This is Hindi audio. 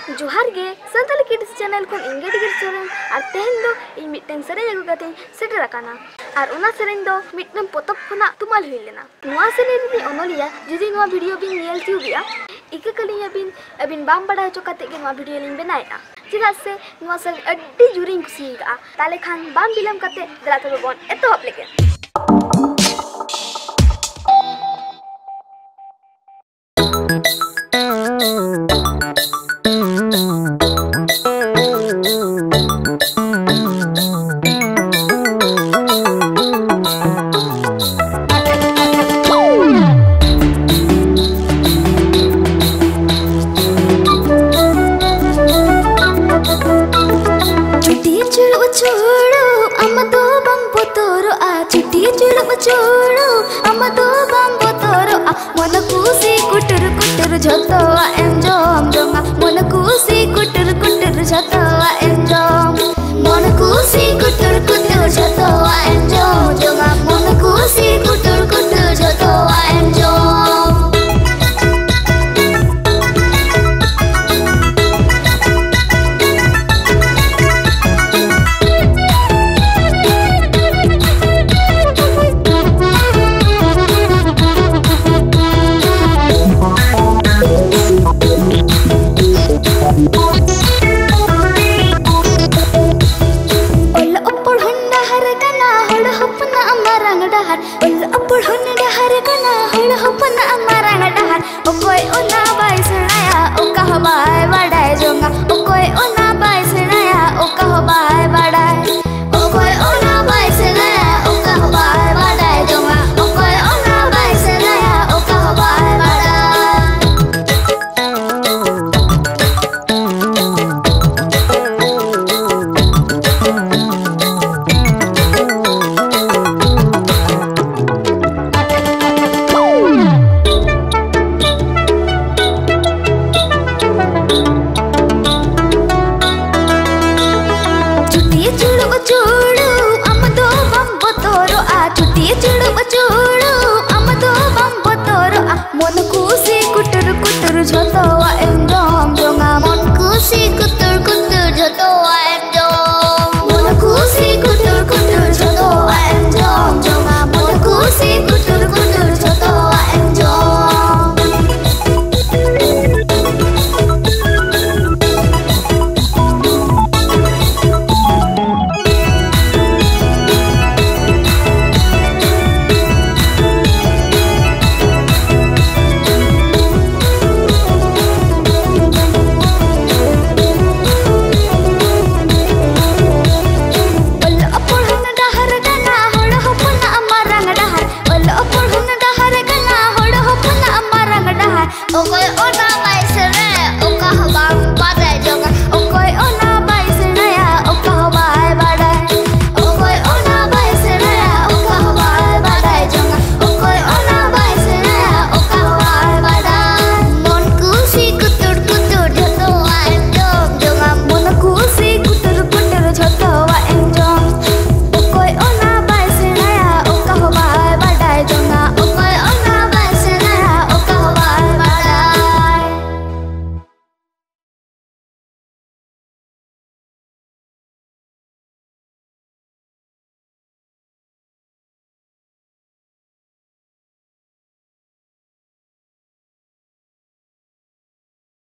जोहार गे संताली किड्स चैनल को इंगेडिगर सोरेन और तेहन दो इन मिटन सेरेन अगु कते सेटर अकाना और उना सेरेन दो मिटन पोतप खना तुमाल हुई लेना नुआ सेरेन दी ओनोलिया जुदी नुआ वीडियो बिन नेल तिउबिया इके कली अबिन बाम बड़ा चो कते के नुआ वीडियो लिंग बनाएना चिदा से नुआ से अड्डी जुरिंग कुसिगा ताले खान बाम बिलम कते दरा तबे बोन एतो हप लेके